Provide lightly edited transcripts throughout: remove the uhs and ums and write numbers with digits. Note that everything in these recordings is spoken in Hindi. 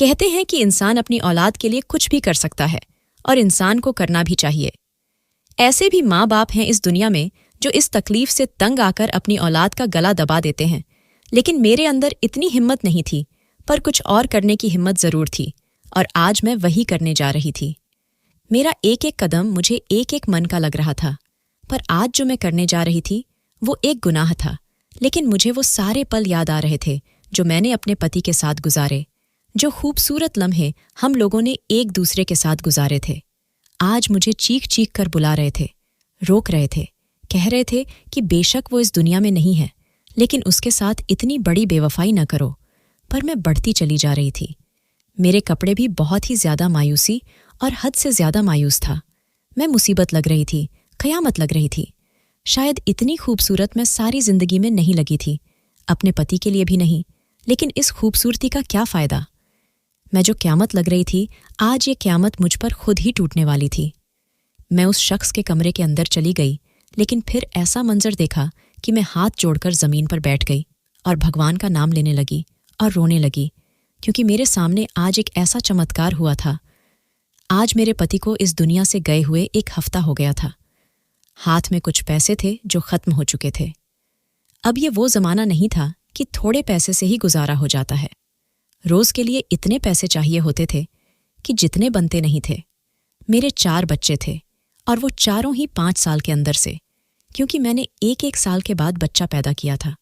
कहते हैं कि इंसान अपनी औलाद के लिए कुछ भी कर सकता है और इंसान को करना भी चाहिए। ऐसे भी माँ बाप हैं इस दुनिया में जो इस तकलीफ से तंग आकर अपनी औलाद का गला दबा देते हैं, लेकिन मेरे अंदर इतनी हिम्मत नहीं थी, पर कुछ और करने की हिम्मत जरूर थी और आज मैं वही करने जा रही थी। मेरा एक एक कदम मुझे एक एक मन का लग रहा था, पर आज जो मैं करने जा रही थी वो एक गुनाह था, लेकिन मुझे वो सारे पल याद आ रहे थे जो मैंने अपने पति के साथ गुजारे, जो खूबसूरत लम्हे हम लोगों ने एक दूसरे के साथ गुजारे थे। आज मुझे चीख चीख कर बुला रहे थे, रोक रहे थे, कह रहे थे कि बेशक वो इस दुनिया में नहीं है, लेकिन उसके साथ इतनी बड़ी बेवफाई न करो। पर मैं बढ़ती चली जा रही थी। मेरे कपड़े भी बहुत ही ज्यादा मायूसी और हद से ज्यादा मायूस था। मैं मुसीबत लग रही थी, क़यामत लग रही थी। शायद इतनी खूबसूरत मैं सारी जिंदगी में नहीं लगी थी, अपने पति के लिए भी नहीं, लेकिन इस खूबसूरती का क्या फ़ायदा। मैं जो क़यामत लग रही थी, आज ये क़यामत मुझ पर खुद ही टूटने वाली थी। मैं उस शख्स के कमरे के अंदर चली गई, लेकिन फिर ऐसा मंजर देखा कि मैं हाथ जोड़कर ज़मीन पर बैठ गई और भगवान का नाम लेने लगी और रोने लगी, क्योंकि मेरे सामने आज एक ऐसा चमत्कार हुआ था। आज मेरे पति को इस दुनिया से गए हुए 1 हफ्ता हो गया था। हाथ में कुछ पैसे थे जो ख़त्म हो चुके थे। अब ये वो ज़माना नहीं था कि थोड़े पैसे से ही गुजारा हो जाता है। रोज़ के लिए इतने पैसे चाहिए होते थे कि जितने बनते नहीं थे। मेरे 4 बच्चे थे और वो चारों ही 5 साल के अंदर से, क्योंकि मैंने 1-1 साल के बाद बच्चा पैदा किया था।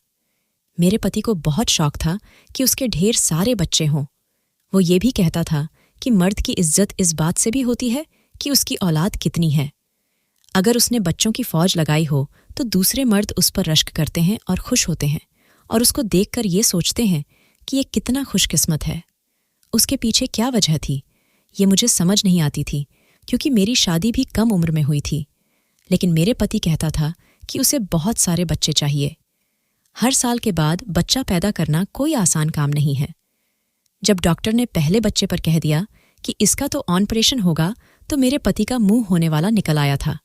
मेरे पति को बहुत शौक था कि उसके ढेर सारे बच्चे हों। वो ये भी कहता था कि मर्द की इज्जत इस बात से भी होती है कि उसकी औलाद कितनी है। अगर उसने बच्चों की फौज लगाई हो तो दूसरे मर्द उस पर रश्क करते हैं और खुश होते हैं और उसको देखकर ये सोचते हैं कि ये कितना खुशकिस्मत है। उसके पीछे क्या वजह थी, ये मुझे समझ नहीं आती थी, क्योंकि मेरी शादी भी कम उम्र में हुई थी। लेकिन मेरे पति कहता था कि उसे बहुत सारे बच्चे चाहिए। हर साल के बाद बच्चा पैदा करना कोई आसान काम नहीं है। जब डॉक्टर ने पहले बच्चे पर कह दिया कि इसका तो ऑपरेशन होगा, तो मेरे पति का मुंह होने वाला निकल आया था।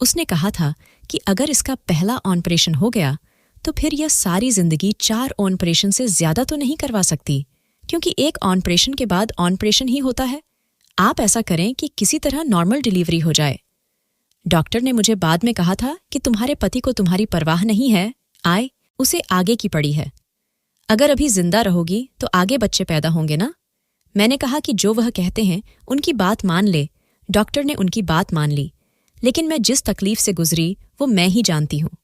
उसने कहा था कि अगर इसका पहला ऑपरेशन हो गया तो फिर यह सारी जिंदगी 4 ऑपरेशन से ज्यादा तो नहीं करवा सकती, क्योंकि एक ऑपरेशन के बाद ऑपरेशन ही होता है। आप ऐसा करें कि किसी तरह नॉर्मल डिलीवरी हो जाए। डॉक्टर ने मुझे बाद में कहा था कि तुम्हारे पति को तुम्हारी परवाह नहीं है, आए उसे आगे की पड़ी है। अगर अभी जिंदा रहोगी तो आगे बच्चे पैदा होंगे ना। मैंने कहा कि जो वह कहते हैं उनकी बात मान ले। डॉक्टर ने उनकी बात मान ली, लेकिन मैं जिस तकलीफ से गुजरी वो मैं ही जानती हूँ।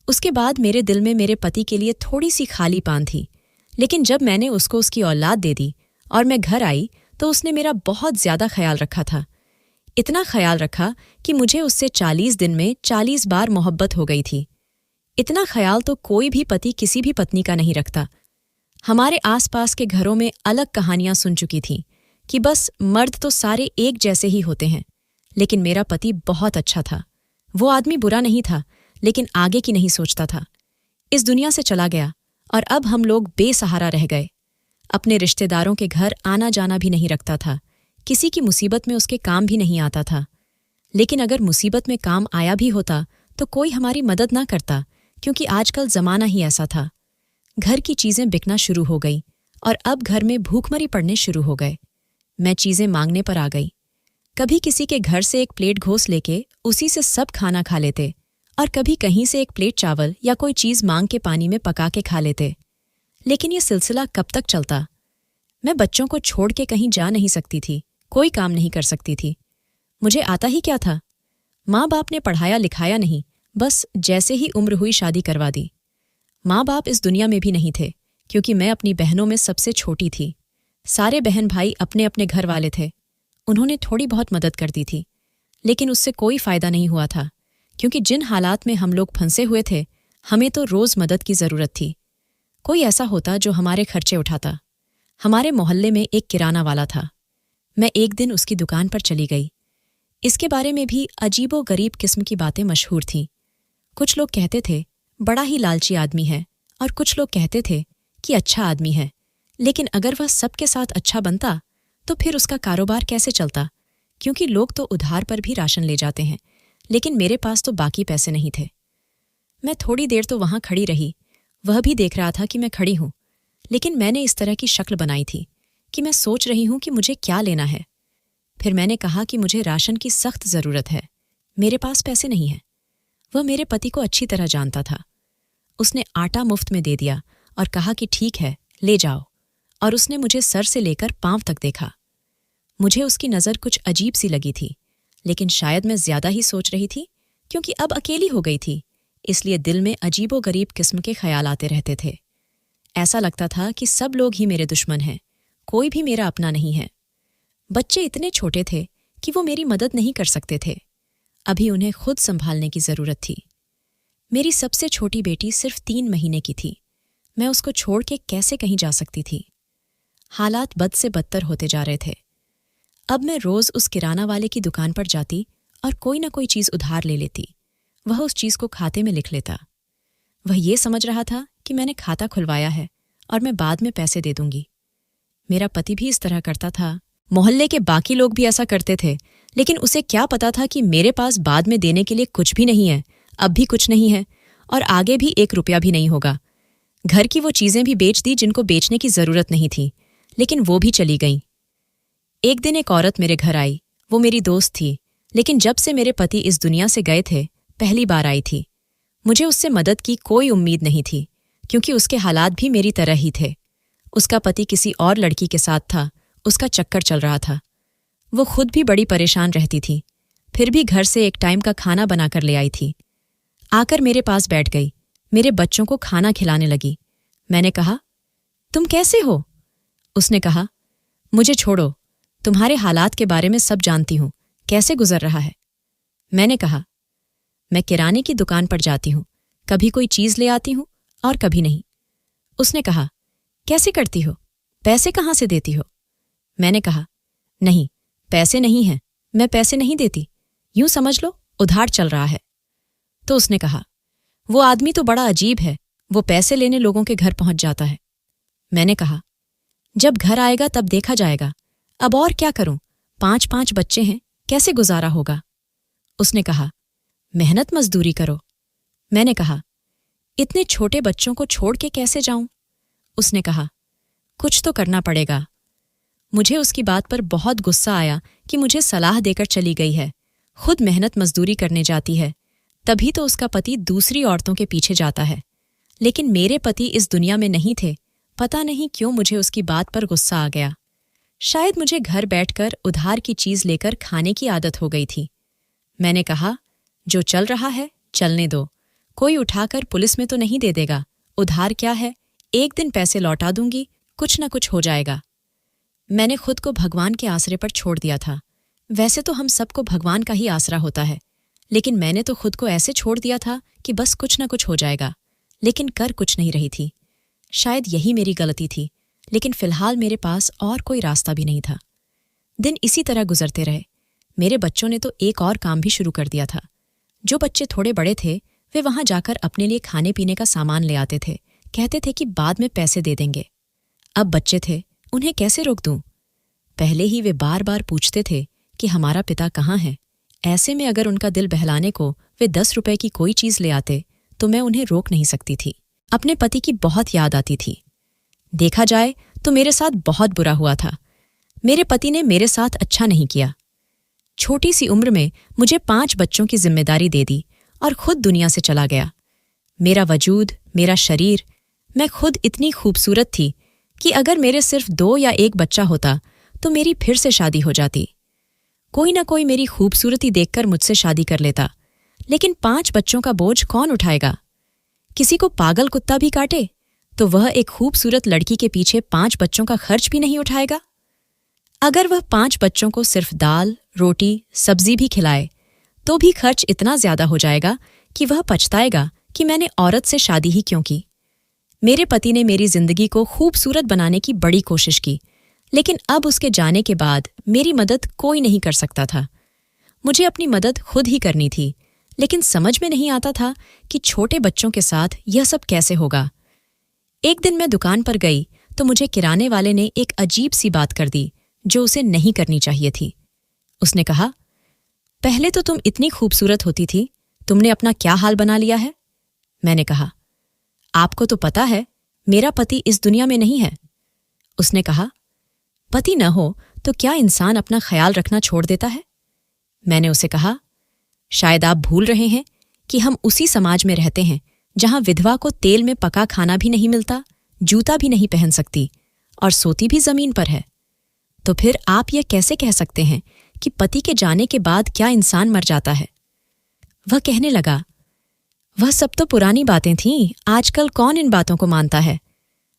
उसके बाद मेरे दिल में मेरे पति के लिए थोड़ी सी खालीपन थी, लेकिन जब मैंने उसको उसकी औलाद दे दी और मैं घर आई तो उसने मेरा बहुत ज्यादा ख्याल रखा था। इतना ख्याल रखा कि मुझे उससे 40 दिन में 40 बार मोहब्बत हो गई थी। इतना ख्याल तो कोई भी पति किसी भी पत्नी का नहीं रखता। हमारे आसपास के घरों में अलग कहानियां सुन चुकी थीं कि बस मर्द तो सारे एक जैसे ही होते हैं, लेकिन मेरा पति बहुत अच्छा था। वो आदमी बुरा नहीं था, लेकिन आगे की नहीं सोचता था। इस दुनिया से चला गया और अब हम लोग बेसहारा रह गए। अपने रिश्तेदारों के घर आना जाना भी नहीं रखता था। किसी की मुसीबत में उसके काम भी नहीं आता था। लेकिन अगर मुसीबत में काम आया भी होता तो कोई हमारी मदद ना करता, क्योंकि आजकल जमाना ही ऐसा था। घर की चीजें बिकना शुरू हो गई और अब घर में भूखमरी पड़ने शुरू हो गए। मैं चीजें मांगने पर आ गई। कभी किसी के घर से एक प्लेट घोंस लेके उसी से सब खाना खा लेते, और कभी कहीं से एक प्लेट चावल या कोई चीज मांग के पानी में पका के खा लेते। लेकिन ये सिलसिला कब तक चलता। मैं बच्चों को छोड़ के कहीं जा नहीं सकती थी, कोई काम नहीं कर सकती थी। मुझे आता ही क्या था। माँ बाप ने पढ़ाया लिखाया नहीं, बस जैसे ही उम्र हुई शादी करवा दी। माँ बाप इस दुनिया में भी नहीं थे, क्योंकि मैं अपनी बहनों में सबसे छोटी थी। सारे बहन भाई अपने अपने घर वाले थे। उन्होंने थोड़ी बहुत मदद कर दी थी, लेकिन उससे कोई फायदा नहीं हुआ था, क्योंकि जिन हालात में हम लोग फंसे हुए थे, हमें तो रोज मदद की जरूरत थी। कोई ऐसा होता जो हमारे खर्चे उठाता। हमारे मोहल्ले में एक किराना वाला था। मैं एक दिन उसकी दुकान पर चली गई। इसके बारे में भी अजीबो गरीब किस्म की बातें मशहूर थीं। कुछ लोग कहते थे बड़ा ही लालची आदमी है, और कुछ लोग कहते थे कि अच्छा आदमी है, लेकिन अगर वह सबके साथ अच्छा बनता तो फिर उसका कारोबार कैसे चलता, क्योंकि लोग तो उधार पर भी राशन ले जाते हैं, लेकिन मेरे पास तो बाकी पैसे नहीं थे। मैं थोड़ी देर तो वहां खड़ी रही। वह भी देख रहा था कि मैं खड़ी हूं, लेकिन मैंने इस तरह की शक्ल बनाई थी कि मैं सोच रही हूं कि मुझे क्या लेना है। फिर मैंने कहा कि मुझे राशन की सख्त जरूरत है, मेरे पास पैसे नहीं हैं। वह मेरे पति को अच्छी तरह जानता था। उसने आटा मुफ्त में दे दिया और कहा कि ठीक है, ले जाओ, और उसने मुझे सर से लेकर पांव तक देखा। मुझे उसकी नज़र कुछ अजीब सी लगी थी, लेकिन शायद मैं ज्यादा ही सोच रही थी, क्योंकि अब अकेली हो गई थी, इसलिए दिल में अजीबोगरीब किस्म के ख्याल आते रहते थे। ऐसा लगता था कि सब लोग ही मेरे दुश्मन हैं, कोई भी मेरा अपना नहीं है। बच्चे इतने छोटे थे कि वो मेरी मदद नहीं कर सकते थे। अभी उन्हें खुद संभालने की जरूरत थी। मेरी सबसे छोटी बेटी सिर्फ 3 महीने की थी। मैं उसको छोड़ के कैसे कहीं जा सकती थी। हालात बद से बदतर होते जा रहे थे। अब मैं रोज उस किराना वाले की दुकान पर जाती और कोई ना कोई चीज उधार ले लेती। वह उस चीज को खाते में लिख लेता। वह ये समझ रहा था कि मैंने खाता खुलवाया है और मैं बाद में पैसे दे दूंगी। मेरा पति भी इस तरह करता था। मोहल्ले के बाकी लोग भी ऐसा करते थे, लेकिन उसे क्या पता था कि मेरे पास बाद में देने के लिए कुछ भी नहीं है, अब भी कुछ नहीं है और आगे भी 1 रुपया भी नहीं होगा। घर की वो चीजें भी बेच दी जिनको बेचने की जरूरत नहीं थी, लेकिन वो भी चली गईं। एक दिन एक औरत मेरे घर आई। वो मेरी दोस्त थी, लेकिन जब से मेरे पति इस दुनिया से गए थे, पहली बार आई थी। मुझे उससे मदद की कोई उम्मीद नहीं थी, क्योंकि उसके हालात भी मेरी तरह ही थे। उसका पति किसी और लड़की के साथ था, उसका चक्कर चल रहा था। वो खुद भी बड़ी परेशान रहती थी, फिर भी घर से एक टाइम का खाना बनाकर ले आई थी। आकर मेरे पास बैठ गई, मेरे बच्चों को खाना खिलाने लगी। मैंने कहा, तुम कैसे हो? उसने कहा, मुझे छोड़ो, तुम्हारे हालात के बारे में सब जानती हूं, कैसे गुजर रहा है। मैंने कहा, मैं किराने की दुकान पर जाती हूं, कभी कोई चीज ले आती हूं और कभी नहीं। उसने कहा, कैसे करती हो, पैसे कहाँ से देती हो? मैंने कहा, नहीं, पैसे नहीं हैं, मैं पैसे नहीं देती, यूं समझ लो उधार चल रहा है। तो उसने कहा, वो आदमी तो बड़ा अजीब है, वो पैसे लेने लोगों के घर पहुंच जाता है। मैंने कहा, जब घर आएगा तब देखा जाएगा, अब और क्या करूं, 5 बच्चे हैं, कैसे गुजारा होगा? उसने कहा, मेहनत मजदूरी करो। मैंने कहा, इतने छोटे बच्चों को छोड़ के कैसे जाऊं? उसने कहा, कुछ तो करना पड़ेगा। मुझे उसकी बात पर बहुत गुस्सा आया कि मुझे सलाह देकर चली गई है, खुद मेहनत मजदूरी करने जाती है, तभी तो उसका पति दूसरी औरतों के पीछे जाता है। लेकिन मेरे पति इस दुनिया में नहीं थे, पता नहीं क्यों मुझे उसकी बात पर गुस्सा आ गया। शायद मुझे घर बैठकर उधार की चीज लेकर खाने की आदत हो गई थी। मैंने कहा, जो चल रहा है चलने दो, कोई उठाकर पुलिस में तो नहीं दे देगा, उधार क्या है, एक दिन पैसे लौटा दूंगी, कुछ न कुछ हो जाएगा। मैंने खुद को भगवान के आसरे पर छोड़ दिया था। वैसे तो हम सबको भगवान का ही आसरा होता है, लेकिन मैंने तो खुद को ऐसे छोड़ दिया था कि बस कुछ न कुछ हो जाएगा, लेकिन कर कुछ नहीं रही थी। शायद यही मेरी गलती थी, लेकिन फिलहाल मेरे पास और कोई रास्ता भी नहीं था। दिन इसी तरह गुजरते रहे। मेरे बच्चों ने तो एक और काम भी शुरू कर दिया था। जो बच्चे थोड़े बड़े थे, वे वहां जाकर अपने लिए खाने पीने का सामान ले आते थे, कहते थे कि बाद में पैसे दे देंगे। अब बच्चे थे, उन्हें कैसे रोक दूं? पहले ही वे बार बार पूछते थे कि हमारा पिता कहाँ है। ऐसे में अगर उनका दिल बहलाने को वे 10 रुपए की कोई चीज ले आते तो मैं उन्हें रोक नहीं सकती थी। अपने पति की बहुत याद आती थी। देखा जाए तो मेरे साथ बहुत बुरा हुआ था। मेरे पति ने मेरे साथ अच्छा नहीं किया। छोटी सी उम्र में मुझे 5 बच्चों की जिम्मेदारी दे दी और खुद दुनिया से चला गया। मेरा वजूद, मेरा शरीर, मैं खुद इतनी खूबसूरत थी कि अगर मेरे सिर्फ 2 या 1 बच्चा होता तो मेरी फिर से शादी हो जाती। कोई ना कोई मेरी खूबसूरती देखकर मुझसे शादी कर लेता, लेकिन 5 बच्चों का बोझ कौन उठाएगा? किसी को पागल कुत्ता भी काटे तो वह एक खूबसूरत लड़की के पीछे 5 बच्चों का खर्च भी नहीं उठाएगा। अगर वह 5 बच्चों को सिर्फ दाल, रोटी, सब्जी भी खिलाए तो भी खर्च इतना ज्यादा हो जाएगा कि वह पछताएगा कि मैंने औरत से शादी ही क्यों की। मेरे पति ने मेरी जिंदगी को खूबसूरत बनाने की बड़ी कोशिश की, लेकिन अब उसके जाने के बाद मेरी मदद कोई नहीं कर सकता था। मुझे अपनी मदद खुद ही करनी थी, लेकिन समझ में नहीं आता था कि छोटे बच्चों के साथ यह सब कैसे होगा। एक दिन मैं दुकान पर गई तो मुझे किराने वाले ने एक अजीब सी बात कर दी जो उसे नहीं करनी चाहिए थी। उसने कहा, पहले तो तुम इतनी खूबसूरत होती थी, तुमने अपना क्या हाल बना लिया है? मैंने कहा, आपको तो पता है मेरा पति इस दुनिया में नहीं है। उसने कहा, पति न हो तो क्या इंसान अपना ख्याल रखना छोड़ देता है? मैंने उसे कहा, शायद आप भूल रहे हैं कि हम उसी समाज में रहते हैं जहां विधवा को तेल में पका खाना भी नहीं मिलता, जूता भी नहीं पहन सकती और सोती भी जमीन पर है। तो फिर आप यह कैसे कह सकते हैं कि पति के जाने के बाद क्या इंसान मर जाता है? वह कहने लगा, वह सब तो पुरानी बातें थीं, आजकल कौन इन बातों को मानता है?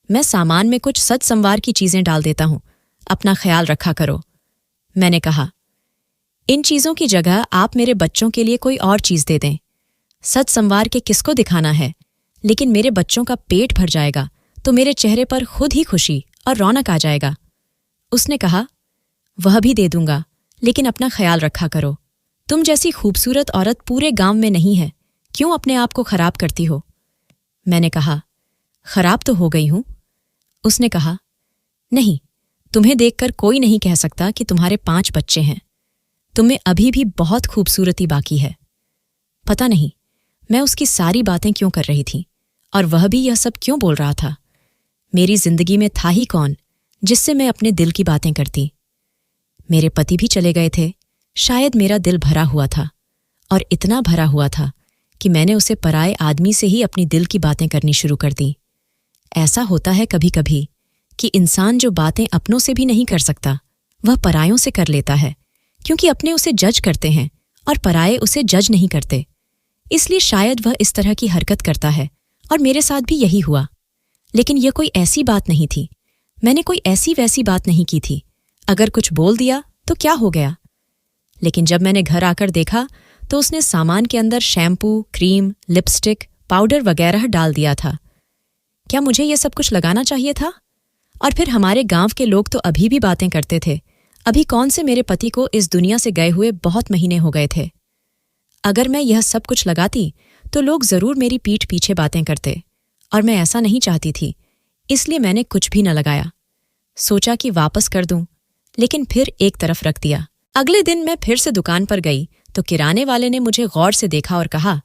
मैं सामान में कुछ सच संवार की चीजें डाल देता हूं, अपना ख्याल रखा करो। मैंने कहा, इन चीजों की जगह आप मेरे बच्चों के लिए कोई और चीज दे दें। सच संवार के किसको दिखाना है, लेकिन मेरे बच्चों का पेट भर जाएगा तो मेरे चेहरे पर खुद ही खुशी और रौनक आ जाएगा। उसने कहा, वह भी दे दूंगा, लेकिन अपना ख्याल रखा करो। तुम जैसी खूबसूरत औरत पूरे गांव में नहीं है, क्यों अपने आप को खराब करती हो? मैंने कहा, खराब तो हो गई हूं। उसने कहा, नहीं, तुम्हें देखकर कोई नहीं कह सकता कि तुम्हारे 5 बच्चे हैं। तुम्हें अभी भी बहुत खूबसूरती बाकी है। पता नहीं मैं उसकी सारी बातें क्यों कर रही थी और वह भी यह सब क्यों बोल रहा था। मेरी जिंदगी में था ही कौन जिससे मैं अपने दिल की बातें करती। मेरे पति भी चले गए थे, शायद मेरा दिल भरा हुआ था, और इतना भरा हुआ था कि मैंने उसे पराए आदमी से ही अपनी दिल की बातें करनी शुरू कर दी। ऐसा होता है कभी कभी कि इंसान जो बातें अपनों से भी नहीं कर सकता, वह परायों से कर लेता है, क्योंकि अपने उसे जज करते हैं और पराये उसे जज नहीं करते। इसलिए शायद वह इस तरह की हरकत करता है, और मेरे साथ भी यही हुआ। लेकिन यह कोई ऐसी बात नहीं थी, मैंने कोई ऐसी वैसी बात नहीं की थी। अगर कुछ बोल दिया तो क्या हो गया? लेकिन जब मैंने घर आकर देखा तो उसने सामान के अंदर शैम्पू, क्रीम, लिपस्टिक, पाउडर वगैरह डाल दिया था। क्या मुझे यह सब कुछ लगाना चाहिए था? और फिर हमारे गांव के लोग तो अभी भी बातें करते थे। अभी कौन से मेरे पति को इस दुनिया से गए हुए बहुत महीने हो गए थे। अगर मैं यह सब कुछ लगाती तो लोग जरूर मेरी पीठ पीछे बातें करते, और मैं ऐसा नहीं चाहती थी, इसलिए मैंने कुछ भी न लगाया। सोचा कि वापस कर दूं, लेकिन फिर एक तरफ रख दिया। अगले दिन मैं फिर से दुकान पर गई तो किराने वाले ने मुझे गौर से देखा और कहा,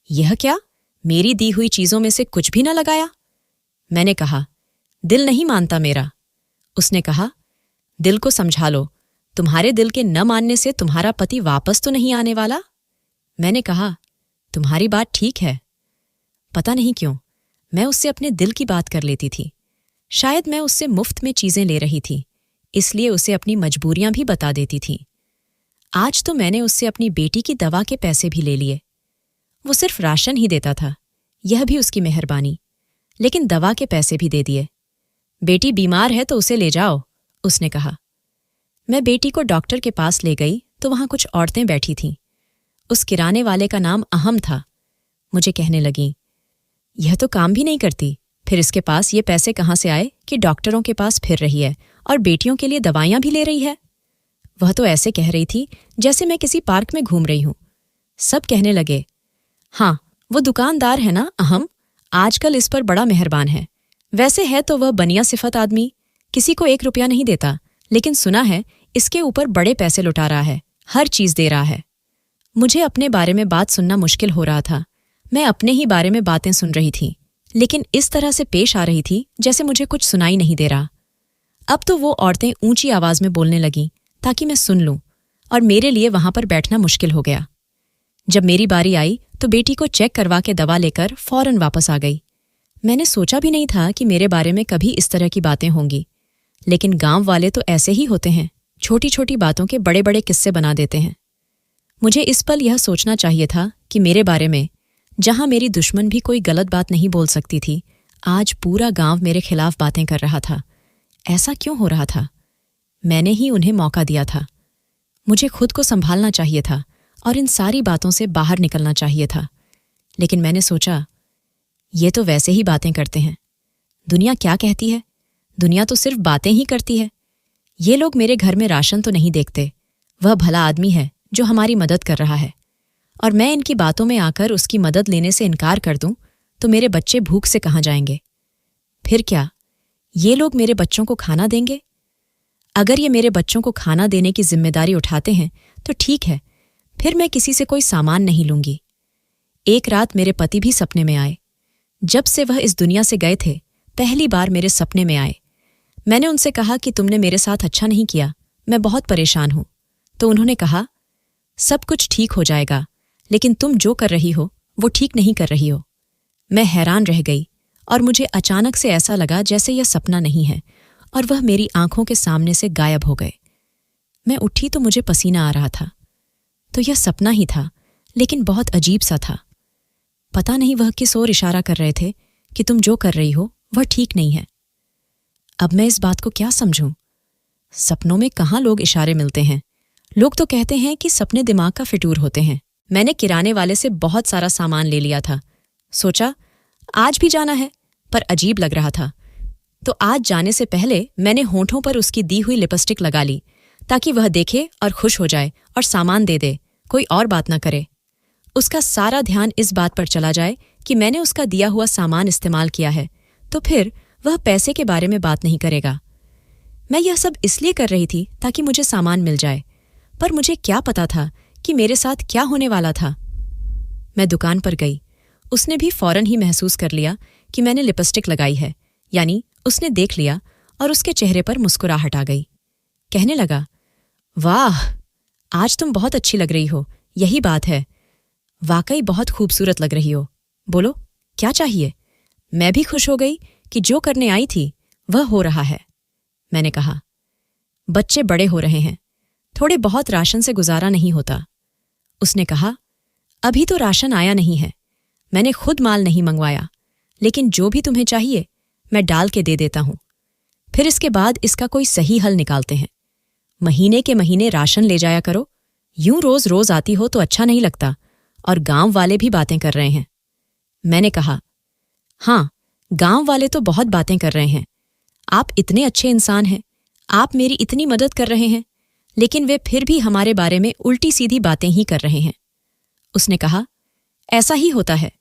यह क्या, मेरी दी हुई चीजों में से कुछ भी न लगाया? मैंने कहा, दिल नहीं मानता मेरा। उसने कहा, दिल को समझा लो, तुम्हारे दिल के न मानने से तुम्हारा पति वापस तो नहीं आने वाला। मैंने कहा, तुम्हारी बात ठीक है। पता नहीं क्यों मैं उससे अपने दिल की बात कर लेती थी। शायद मैं उससे मुफ्त में चीजें ले रही थी, इसलिए उसे अपनी मजबूरियां भी बता देती थी। आज तो मैंने उससे अपनी बेटी की दवा के पैसे भी ले लिए। वो सिर्फ राशन ही देता था, यह भी उसकी मेहरबानी, लेकिन दवा के पैसे भी दे दिए। बेटी बीमार है तो उसे ले जाओ, उसने कहा। मैं बेटी को डॉक्टर के पास ले गई तो वहां कुछ औरतें बैठी थीं। उस किराने वाले का नाम अहम था। मुझे कहने लगी, यह तो काम भी नहीं करती, फिर इसके पास ये पैसे कहाँ से आए कि डॉक्टरों के पास फिर रही है और बेटियों के लिए दवाइयां भी ले रही है? वह तो ऐसे कह रही थी जैसे मैं किसी पार्क में घूम रही हूं। सब कहने लगे, हाँ, वो दुकानदार है ना अहम, आजकल इस पर बड़ा मेहरबान है। वैसे है तो वह बनिया सिफत आदमी, किसी को 1 रुपया नहीं देता, लेकिन सुना है इसके ऊपर बड़े पैसे लुटा रहा है, हर चीज दे रहा है। मुझे अपने बारे में बात सुनना मुश्किल हो रहा था। मैं अपने ही बारे में बातें सुन रही थी, लेकिन इस तरह से पेश आ रही थी जैसे मुझे कुछ सुनाई नहीं दे रहा। अब तो वो औरतें ऊंची आवाज में बोलने लगीं ताकि मैं सुन लूं, और मेरे लिए वहां पर बैठना मुश्किल हो गया। जब मेरी बारी आई तो बेटी को चेक करवा के दवा लेकर फौरन वापस आ गई। मैंने सोचा भी नहीं था कि मेरे बारे में कभी इस तरह की बातें होंगी, लेकिन गांव वाले तो ऐसे ही होते हैं, छोटी छोटी बातों के बड़े बड़े किस्से बना देते हैं। मुझे इस पल यह सोचना चाहिए था कि मेरे बारे में, जहां मेरी दुश्मन भी कोई गलत बात नहीं बोल सकती थी, आज पूरा गांव मेरे खिलाफ बातें कर रहा था। ऐसा क्यों हो रहा था? मैंने ही उन्हें मौका दिया था। मुझे खुद को संभालना चाहिए था और इन सारी बातों से बाहर निकलना चाहिए था। लेकिन मैंने सोचा, ये तो वैसे ही बातें करते हैं। दुनिया क्या कहती है? दुनिया तो सिर्फ बातें ही करती है। ये लोग मेरे घर में राशन तो नहीं देखते। वह भला आदमी है जो हमारी मदद कर रहा है, और मैं इनकी बातों में आकर उसकी मदद लेने से इनकार कर दूं तो मेरे बच्चे भूख से कहाँ जाएंगे? फिर क्या ये लोग मेरे बच्चों को खाना देंगे? अगर ये मेरे बच्चों को खाना देने की जिम्मेदारी उठाते हैं तो ठीक है, फिर मैं किसी से कोई सामान नहीं लूंगी। एक रात मेरे पति भी सपने में आए। जब से वह इस दुनिया से गए थे, पहली बार मेरे सपने में आए। मैंने उनसे कहा कि तुमने मेरे साथ अच्छा नहीं किया, मैं बहुत परेशान हूं। तो उन्होंने कहा, सब कुछ ठीक हो जाएगा, लेकिन तुम जो कर रही हो वो ठीक नहीं कर रही हो। मैं हैरान रह गई और मुझे अचानक से ऐसा लगा जैसे यह सपना नहीं है और वह मेरी आंखों के सामने से गायब हो गए। मैं उठी तो मुझे पसीना आ रहा था। तो यह सपना ही था, लेकिन बहुत अजीब सा था। पता नहीं वह किस ओर इशारा कर रहे थे कि तुम जो कर रही हो वह ठीक नहीं है। अब मैं इस बात को क्या समझूं? सपनों में कहाँ लोग इशारे मिलते हैं? लोग तो कहते हैं कि सपने दिमाग का फितूर होते हैं। मैंने किराने वाले से बहुत सारा सामान ले लिया था। सोचा आज भी जाना है, पर अजीब लग रहा था। तो आज जाने से पहले मैंने होंठों पर उसकी दी हुई लिपस्टिक लगा ली, ताकि वह देखे और खुश हो जाए और सामान दे दे, कोई और बात ना करे। उसका सारा ध्यान इस बात पर चला जाए कि मैंने उसका दिया हुआ सामान इस्तेमाल किया है, तो फिर वह पैसे के बारे में बात नहीं करेगा। मैं यह सब इसलिए कर रही थी ताकि मुझे सामान मिल जाए, पर मुझे क्या पता था कि मेरे साथ क्या होने वाला था। मैं दुकान पर गई। उसने भी फौरन ही महसूस कर लिया कि मैंने लिपस्टिक लगाई है, यानी उसने देख लिया और उसके चेहरे पर मुस्कुराहट आ गई। कहने लगा, वाह, आज तुम बहुत अच्छी लग रही हो, यही बात है। वाकई बहुत खूबसूरत लग रही हो। बोलो, क्या चाहिए? मैं भी खुश हो गई कि जो करने आई थी वह हो रहा है। मैंने कहा, बच्चे बड़े हो रहे हैं, थोड़े बहुत राशन से गुजारा नहीं होता। उसने कहा, अभी तो राशन आया नहीं है, मैंने खुद माल नहीं मंगवाया, लेकिन जो भी तुम्हें चाहिए मैं डाल के दे देता हूं। फिर इसके बाद इसका कोई सही हल निकालते हैं। महीने के महीने राशन ले जाया करो, यूं रोज रोज आती हो तो अच्छा नहीं लगता, और गांव वाले भी बातें कर रहे हैं। मैंने कहा, हाँ, गांव वाले तो बहुत बातें कर रहे हैं। आप इतने अच्छे इंसान हैं, आप मेरी इतनी मदद कर रहे हैं, लेकिन वे फिर भी हमारे बारे में उल्टी सीधी बातें ही कर रहे हैं। उसने कहा, ऐसा ही होता है,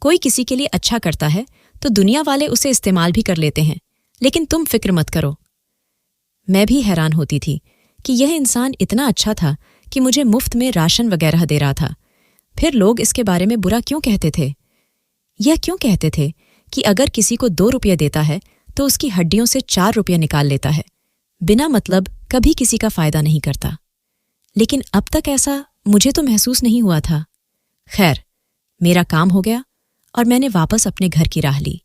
कोई किसी के लिए अच्छा करता है तो दुनिया वाले उसे इस्तेमाल भी कर लेते हैं, लेकिन तुम फिक्र मत करो। मैं भी हैरान होती थी कि यह इंसान इतना अच्छा था कि मुझे मुफ्त में राशन वगैरह दे रहा था। फिर लोग इसके बारे में बुरा क्यों कहते थे? यह क्यों कहते थे कि अगर किसी को 2 रुपये देता है तो उसकी हड्डियों से 4 रुपये निकाल लेता है, बिना मतलब कभी किसी का फायदा नहीं करता। लेकिन अब तक ऐसा मुझे तो महसूस नहीं हुआ था। खैर, मेरा काम हो गया और मैंने वापस अपने घर की राह ली।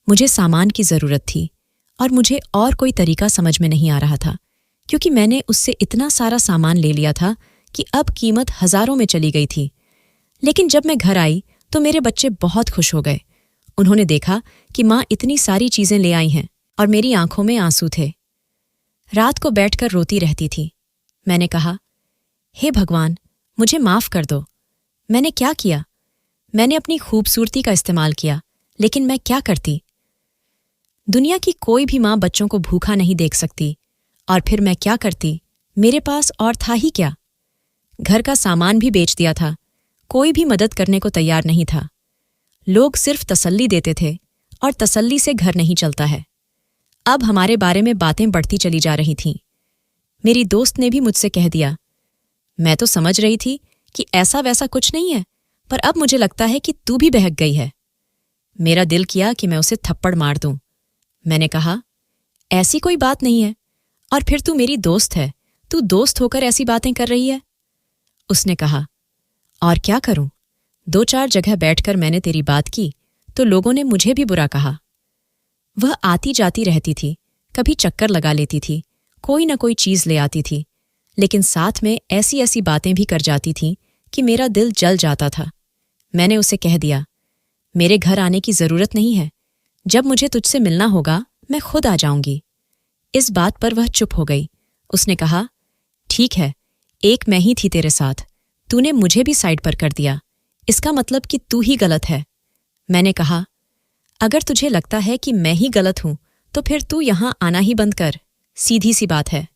मुझे सामान की जरूरत थी और मुझे और कोई तरीका समझ में नहीं आ रहा था, क्योंकि मैंने उससे इतना सारा सामान ले लिया था कि अब कीमत हजारों में चली गई थी। लेकिन जब मैं घर आई तो मेरे बच्चे बहुत खुश हो गए। उन्होंने देखा कि माँ इतनी सारी चीजें ले आई हैं और मेरी आंखों में आंसू थे। रात को बैठकर रोती रहती थी। मैंने कहा, हे भगवान, मुझे माफ कर दो। मैंने क्या किया? मैंने अपनी खूबसूरती का इस्तेमाल किया, लेकिन मैं क्या करती? दुनिया की कोई भी माँ बच्चों को भूखा नहीं देख सकती, और फिर मैं क्या करती? मेरे पास और था ही क्या? घर का सामान भी बेच दिया था, कोई भी मदद करने को तैयार नहीं था। लोग सिर्फ तसल्ली देते थे, और तसल्ली से घर नहीं चलता है। अब हमारे बारे में बातें बढ़ती चली जा रही थीं। मेरी दोस्त ने भी मुझसे कह दिया, मैं तो समझ रही थी कि ऐसा वैसा कुछ नहीं है, पर अब मुझे लगता है कि तू भी बहक गई है। मेरा दिल किया कि मैं उसे थप्पड़ मार दूं। मैंने कहा, ऐसी कोई बात नहीं है, और फिर तू मेरी दोस्त है, तू दोस्त होकर ऐसी बातें कर रही है। उसने कहा, और क्या करूं? 2-4 जगह बैठकर मैंने तेरी बात की तो लोगों ने मुझे भी बुरा कहा। वह आती जाती रहती थी, कभी चक्कर लगा लेती थी, कोई न कोई चीज ले आती थी, लेकिन साथ में ऐसी ऐसी बातें भी कर जाती थी कि मेरा दिल जल जाता था। मैंने उसे कह दिया, मेरे घर आने की जरूरत नहीं है, जब मुझे तुझसे मिलना होगा मैं खुद आ जाऊंगी। इस बात पर वह चुप हो गई। उसने कहा, ठीक है, एक मैं ही थी तेरे साथ, तूने मुझे भी साइड पर कर दिया, इसका मतलब कि तू ही गलत है। मैंने कहा, अगर तुझे लगता है कि मैं ही गलत हूं तो फिर तू यहां आना ही बंद कर, सीधी सी बात है।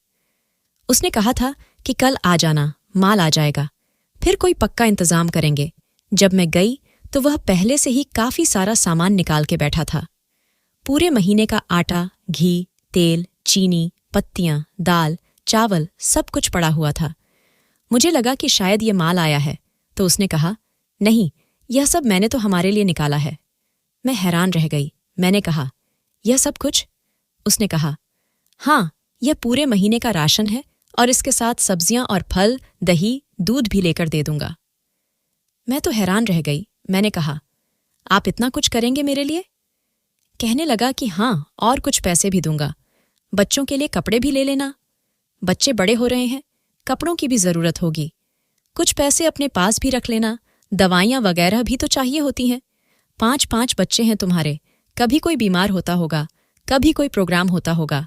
उसने कहा था कि कल आ जाना, माल आ जाएगा, फिर कोई पक्का इंतजाम करेंगे। जब मैं गई तो वह पहले से ही काफी सारा सामान निकाल के बैठा था। पूरे महीने का आटा, घी, तेल, चीनी, पत्तियां, दाल, चावल सब कुछ पड़ा हुआ था। मुझे लगा कि शायद ये माल आया है, तो उसने कहा, नहीं, यह सब मैंने तो हमारे लिए निकाला है। मैं हैरान रह गई। मैंने कहा, यह सब कुछ? उसने कहा, हाँ, यह पूरे महीने का राशन है और इसके साथ सब्जियां और फल, दही, दूध भी लेकर दे दूंगा। मैं तो हैरान रह गई। मैंने कहा, आप इतना कुछ करेंगे मेरे लिए? कहने लगा कि हाँ, और कुछ पैसे भी दूंगा। बच्चों के लिए कपड़े भी ले लेना। बच्चे बड़े हो रहे हैं, कपड़ों की भी जरूरत होगी। कुछ पैसे अपने पास भी रख लेना, दवाइयां वगैरह भी तो चाहिए होती हैं। 5 बच्चे हैं तुम्हारे, कभी कोई बीमार होता होगा, कभी कोई प्रोग्राम होता होगा।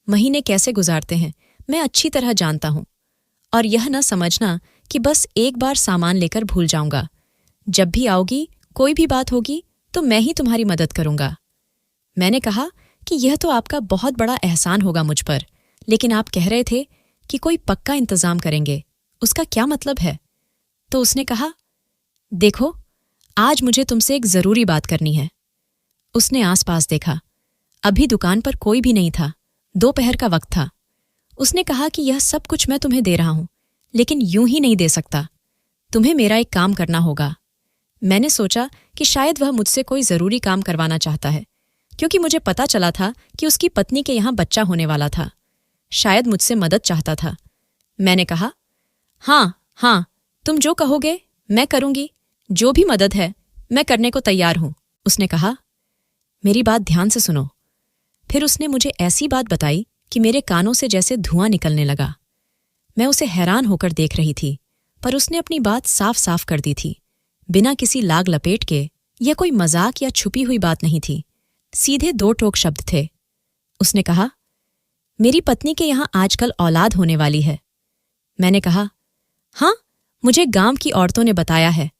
महीने कैसे गुजारते हैं मैं अच्छी तरह जानता हूं। और यह न समझना कि बस एक बार सामान लेकर भूल जाऊंगा। जब भी आओगी, कोई भी बात होगी तो मैं ही तुम्हारी मदद करूंगा। मैंने कहा कि यह तो आपका बहुत बड़ा एहसान होगा मुझ पर, लेकिन आप कह रहे थे कि कोई पक्का इंतजाम करेंगे, उसका क्या मतलब है? तो उसने कहा, देखो, आज मुझे तुमसे एक जरूरी बात करनी है। उसने आसपास देखा। अभी दुकान पर कोई भी नहीं था। दोपहर का वक्त था। उसने कहा कि यह सब कुछ मैं तुम्हें दे रहा हूं, लेकिन यूं ही नहीं दे सकता। तुम्हें मेरा एक काम करना होगा। मैंने सोचा कि शायद वह मुझसे कोई जरूरी काम करवाना चाहता है, क्योंकि मुझे पता चला था कि उसकी पत्नी के यहां बच्चा होने वाला था। शायद मुझसे मदद चाहता था। मैंने कहा, हाँ, तुम जो कहोगे मैं करूंगी। जो भी मदद है मैं करने को तैयार हूं। उसने कहा, मेरी बात ध्यान से सुनो। फिर उसने मुझे ऐसी बात बताई कि मेरे कानों से जैसे धुआं निकलने लगा। मैं उसे हैरान होकर देख रही थी, पर उसने अपनी बात साफ साफ कर दी थी, बिना किसी लाग लपेट के। यह कोई मजाक या छुपी हुई बात नहीं थी, सीधे 2 टोक शब्द थे। उसने कहा, मेरी पत्नी के यहां आजकल औलाद होने वाली है। मैंने कहा, हाँ, मुझे गांव की औरतों ने बताया है।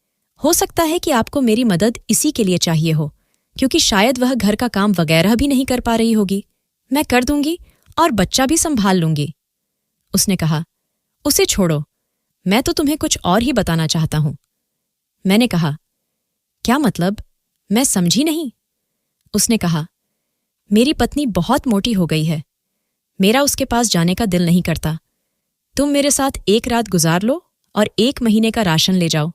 हो सकता है कि आपको मेरी मदद इसी के लिए चाहिए हो, क्योंकि शायद वह घर का काम वगैरह भी नहीं कर पा रही होगी। मैं कर दूंगी और बच्चा भी संभाल लूंगी। उसने कहा, उसे छोड़ो, मैं तो तुम्हें कुछ और ही बताना चाहता हूं। मैंने कहा, क्या मतलब? मैं समझी नहीं। उसने कहा, मेरी पत्नी बहुत मोटी हो गई है। मेरा उसके पास जाने का दिल नहीं करता। तुम मेरे साथ एक रात गुजार लो और 1 महीने का राशन ले जाओ।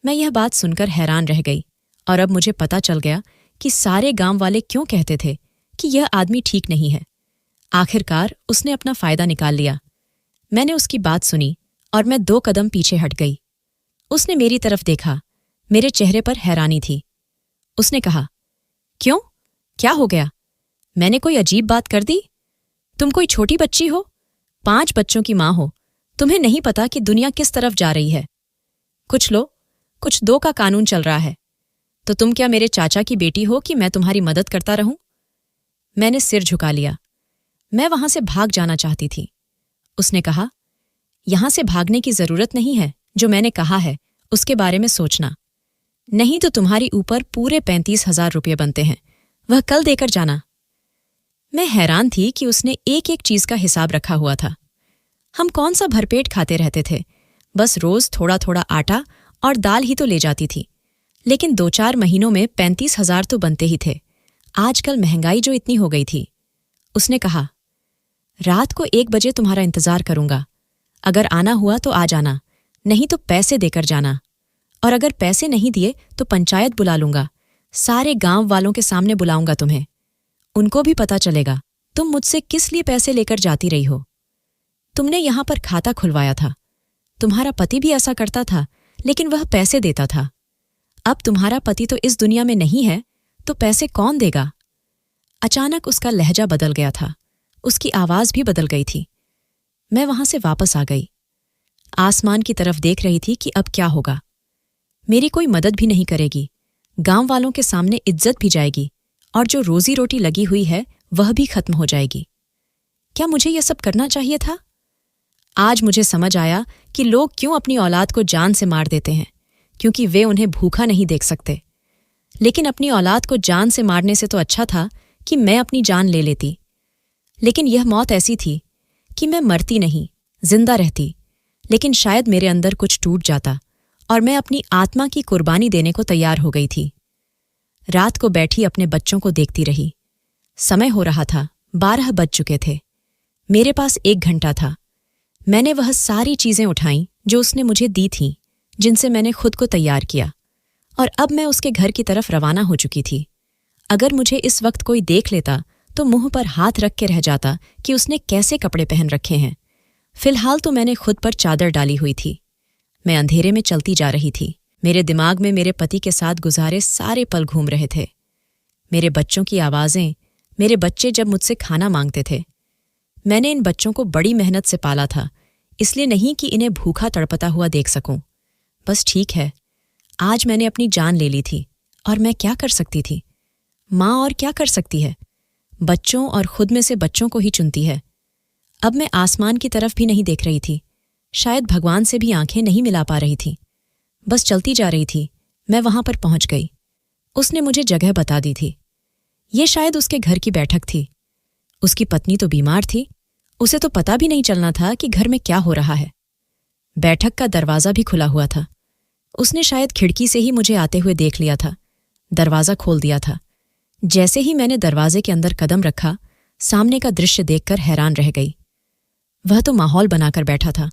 मैं यह बात सुनकर हैरान रह गई, और अब मुझे पता चल गया कि सारे गांव वाले क्यों कहते थे कि यह आदमी ठीक नहीं है। आखिरकार उसने अपना फायदा निकाल लिया। मैंने उसकी बात सुनी और मैं 2 कदम पीछे हट गई। उसने मेरी तरफ देखा। मेरे चेहरे पर हैरानी थी। उसने कहा, क्यों? क्या हो गया? मैंने कोई अजीब बात कर दी? तुम कोई छोटी बच्ची हो? 5 बच्चों की मां हो। तुम्हें नहीं पता कि दुनिया किस तरफ जा रही है। कुछ लो, कुछ दो का कानून चल रहा है। तो तुम क्या मेरे चाचा की बेटी हो कि मैं तुम्हारी मदद करता रहूं? मैंने सिर झुका लिया। मैं वहां से भाग जाना चाहती थी। उसने कहा, यहां से भागने की जरूरत नहीं है। जो मैंने कहा है उसके बारे में सोचना, नहीं तो तुम्हारी ऊपर पूरे 35,000 रुपये बनते हैं। वह कल देकर जाना। मैं हैरान थी कि उसने एक एक चीज का हिसाब रखा हुआ था। हम कौन सा भरपेट खाते रहते थे, बस रोज थोड़ा थोड़ा आटा और दाल ही तो ले जाती थी। लेकिन 2-4 महीनों में 35,000 तो बनते ही थे। आजकल महंगाई जो इतनी हो गई थी। उसने कहा, रात को 1 बजे तुम्हारा इंतजार करूंगा। अगर आना हुआ तो आ जाना, नहीं तो पैसे देकर जाना। और अगर पैसे नहीं दिए तो पंचायत बुला लूंगा। सारे गांव वालों के सामने बुलाऊंगा तुम्हें। उनको भी पता चलेगा तुम मुझसे किस लिए पैसे लेकर जाती रही हो। तुमने यहां पर खाता खुलवाया था। तुम्हारा पति भी ऐसा करता था, लेकिन वह पैसे देता था। अब तुम्हारा पति तो इस दुनिया में नहीं है, तो पैसे कौन देगा? अचानक उसका लहजा बदल गया था। उसकी आवाज भी बदल गई थी। मैं वहां से वापस आ गई। आसमान की तरफ देख रही थी कि अब क्या होगा। मेरी कोई मदद भी नहीं करेगी। गांव वालों के सामने इज्जत भी जाएगी, और जो रोजी रोटी लगी हुई है वह भी खत्म हो जाएगी। क्या मुझे यह सब करना चाहिए था? आज मुझे समझ आया कि लोग क्यों अपनी औलाद को जान से मार देते हैं, क्योंकि वे उन्हें भूखा नहीं देख सकते। लेकिन अपनी औलाद को जान से मारने से तो अच्छा था कि मैं अपनी जान ले लेती। लेकिन यह मौत ऐसी थी कि मैं मरती नहीं, जिंदा रहती, लेकिन शायद मेरे अंदर कुछ टूट जाता और मैं अपनी आत्मा की कुर्बानी देने को तैयार हो गई थी। रात को बैठी अपने बच्चों को देखती रही। समय हो रहा था, 12 बज चुके थे। मेरे पास 1 घंटा था। मैंने वह सारी चीजें उठाईं जो उसने मुझे दी थीं, जिनसे मैंने खुद को तैयार किया, और अब मैं उसके घर की तरफ रवाना हो चुकी थी। अगर मुझे इस वक्त कोई देख लेता तो मुंह पर हाथ रख के रह जाता कि उसने कैसे कपड़े पहन रखे हैं। फिलहाल तो मैंने खुद पर चादर डाली हुई थी। मैं अंधेरे में चलती जा रही थी। मेरे दिमाग में मेरे पति के साथ गुजारे सारे पल घूम रहे थे। मेरे बच्चों की आवाज़ें, मेरे बच्चे जब मुझसे खाना मांगते थे। मैंने इन बच्चों को बड़ी मेहनत से पाला था, इसलिए नहीं कि इन्हें भूखा तड़पता हुआ देख सकूं। बस ठीक है, आज मैंने अपनी जान ले ली थी और मैं क्या कर सकती थी? माँ और क्या कर सकती है? बच्चों और खुद में से बच्चों को ही चुनती है। अब मैं आसमान की तरफ भी नहीं देख रही थी, शायद भगवान से भी आंखें नहीं मिला पा रही थी। बस चलती जा रही थी। मैं वहां पर पहुंच गई। उसने मुझे जगह बता दी थी। ये शायद उसके घर की बैठक थी। उसकी पत्नी तो बीमार थी, उसे तो पता भी नहीं चलना था कि घर में क्या हो रहा है। बैठक का दरवाज़ा भी खुला हुआ था। उसने शायद खिड़की से ही मुझे आते हुए देख लिया था। दरवाज़ा खोल दिया था। जैसे ही मैंने दरवाजे के अंदर कदम रखा, सामने का दृश्य देखकर हैरान रह गई। वह तो माहौल बनाकर बैठा था।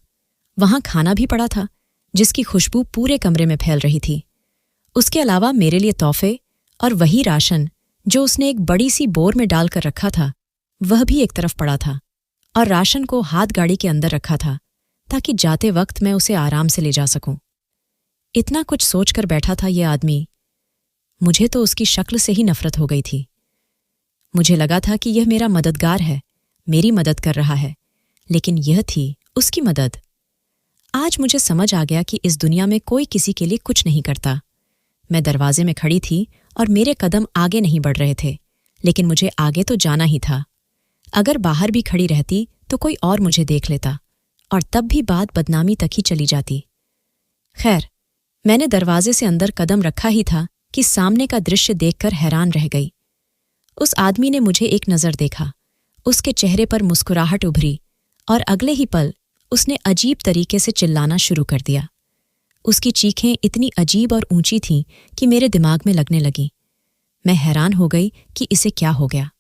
वहां खाना भी पड़ा था, जिसकी खुशबू पूरे कमरे में फैल रही थी। उसके अलावा मेरे लिए तोहफे और वही राशन जो उसने एक बड़ी सी बोर में डालकर रखा था, वह भी एक तरफ पड़ा था और राशन को हाथ गाड़ी के अंदर रखा था ताकि जाते वक्त मैं उसे आराम से ले जा सकूं। इतना कुछ सोचकर बैठा था ये आदमी। मुझे तो उसकी शक्ल से ही नफरत हो गई थी। मुझे लगा था कि यह मेरा मददगार है, मेरी मदद कर रहा है, लेकिन यह थी उसकी मदद। आज मुझे समझ आ गया कि इस दुनिया में कोई किसी के लिए कुछ नहीं करता। मैं दरवाजे में खड़ी थी और मेरे कदम आगे नहीं बढ़ रहे थे, लेकिन मुझे आगे तो जाना ही था। अगर बाहर भी खड़ी रहती तो कोई और मुझे देख लेता और तब भी बात बदनामी तक ही चली जाती। खैर, मैंने दरवाजे से अंदर कदम रखा ही था कि सामने का दृश्य देखकर हैरान रह गई। उस आदमी ने मुझे एक नज़र देखा। उसके चेहरे पर मुस्कुराहट उभरी और अगले ही पल उसने अजीब तरीके से चिल्लाना शुरू कर दिया। उसकी चीखें इतनी अजीब और ऊंची थीं कि मेरे दिमाग में लगने लगीं। मैं हैरान हो गई कि इसे क्या हो गया।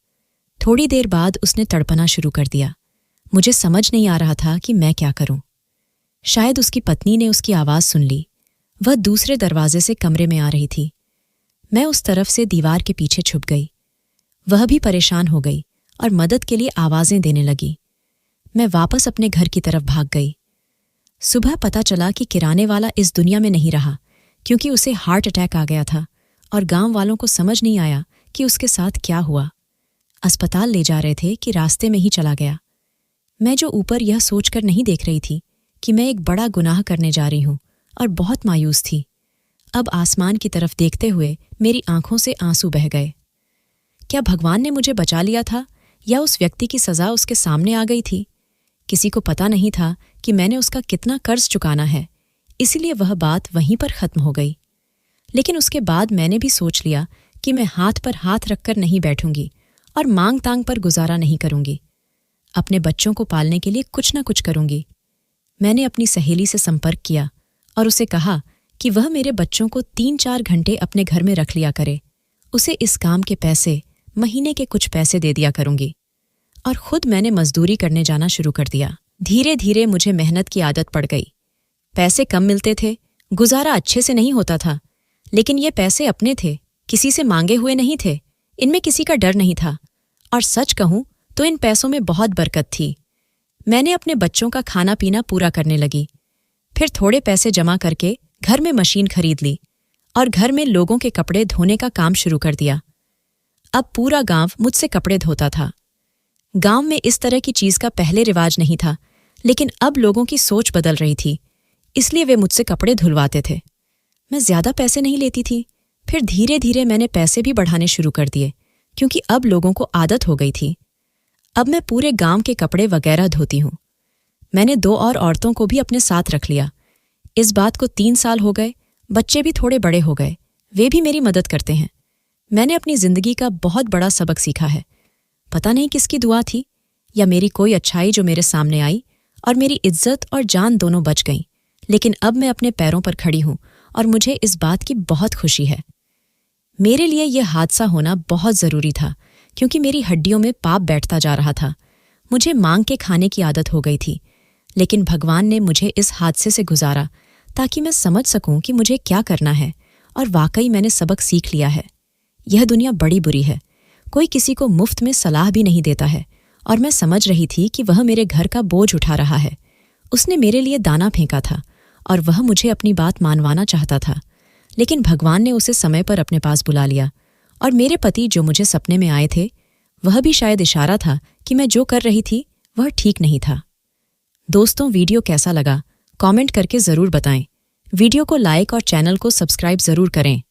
थोड़ी देर बाद उसने तड़पना शुरू कर दिया। मुझे समझ नहीं आ रहा था कि मैं क्या करूं। शायद उसकी पत्नी ने उसकी आवाज़ सुन ली। वह दूसरे दरवाजे से कमरे में आ रही थी। मैं उस तरफ से दीवार के पीछे छुप गई। वह भी परेशान हो गई और मदद के लिए आवाज़ें देने लगी। मैं वापस अपने घर की तरफ भाग गई। सुबह पता चला कि किराने वाला इस दुनिया में नहीं रहा, क्योंकि उसे हार्ट अटैक आ गया था और गांव वालों को समझ नहीं आया कि उसके साथ क्या हुआ। अस्पताल ले जा रहे थे कि रास्ते में ही चला गया। मैं जो ऊपर यह सोचकर नहीं देख रही थी कि मैं एक बड़ा गुनाह करने जा रही हूं और बहुत मायूस थी। अब आसमान की तरफ देखते हुए मेरी आंखों से आंसू बह गए। क्या भगवान ने मुझे बचा लिया था या उस व्यक्ति की सज़ा उसके सामने आ गई थी? किसी को पता नहीं था कि मैंने उसका कितना कर्ज चुकाना है, इसीलिए वह बात वहीं पर खत्म हो गई। लेकिन उसके बाद मैंने भी सोच लिया कि मैं हाथ पर हाथ रखकर नहीं बैठूंगी और मांग तांग पर गुजारा नहीं करूंगी। अपने बच्चों को पालने के लिए कुछ न कुछ करूंगी। मैंने अपनी सहेली से संपर्क किया और उसे कहा कि वह मेरे बच्चों को 3-4 घंटे अपने घर में रख लिया करे। उसे इस काम के पैसे, महीने के कुछ पैसे दे दिया करूंगी। और खुद मैंने मजदूरी करने जाना शुरू कर दिया। धीरे धीरे मुझे मेहनत की आदत पड़ गई। पैसे कम मिलते थे, गुजारा अच्छे से नहीं होता था, लेकिन ये पैसे अपने थे, किसी से मांगे हुए नहीं थे। इनमें किसी का डर नहीं था और सच कहूं तो इन पैसों में बहुत बरकत थी। मैंने अपने बच्चों का खाना पीना पूरा करने लगी। फिर थोड़े पैसे जमा करके घर में मशीन खरीद ली और घर में लोगों के कपड़े धोने का काम शुरू कर दिया। अब पूरा गांव मुझसे कपड़े धोता था। गांव में इस तरह की चीज का पहले रिवाज नहीं था, लेकिन अब लोगों की सोच बदल रही थी, इसलिए वे मुझसे कपड़े धुलवाते थे। मैं ज्यादा पैसे नहीं लेती थी। फिर धीरे धीरे मैंने पैसे भी बढ़ाने शुरू कर दिए, क्योंकि अब लोगों को आदत हो गई थी। अब मैं पूरे गांव के कपड़े वगैरह धोती हूँ। मैंने 2 और औरतों को भी अपने साथ रख लिया। इस बात को 3 साल हो गए। बच्चे भी थोड़े बड़े हो गए, वे भी मेरी मदद करते हैं। मैंने अपनी जिंदगी का बहुत बड़ा सबक सीखा है। पता नहीं किसकी दुआ थी या मेरी कोई अच्छाई जो मेरे सामने आई और मेरी इज्जत और जान दोनों बच गईं, लेकिन अब मैं अपने पैरों पर खड़ी हूं और मुझे इस बात की बहुत खुशी है। मेरे लिए यह हादसा होना बहुत ज़रूरी था, क्योंकि मेरी हड्डियों में पाप बैठता जा रहा था। मुझे मांग के खाने की आदत हो गई थी, लेकिन भगवान ने मुझे इस हादसे से गुजारा ताकि मैं समझ सकूं कि मुझे क्या करना है, और वाकई मैंने सबक सीख लिया है। यह दुनिया बड़ी बुरी है। कोई किसी को मुफ्त में सलाह भी नहीं देता है और मैं समझ रही थी कि वह मेरे घर का बोझ उठा रहा है। उसने मेरे लिए दाना फेंका था और वह मुझे अपनी बात मानवाना चाहता था, लेकिन भगवान ने उसे समय पर अपने पास बुला लिया और मेरे पति जो मुझे सपने में आए थे, वह भी शायद इशारा था कि मैं जो कर रही थी वह ठीक नहीं था। दोस्तों, वीडियो कैसा लगा कमेंट करके ज़रूर बताएं। वीडियो को लाइक और चैनल को सब्सक्राइब ज़रूर करें।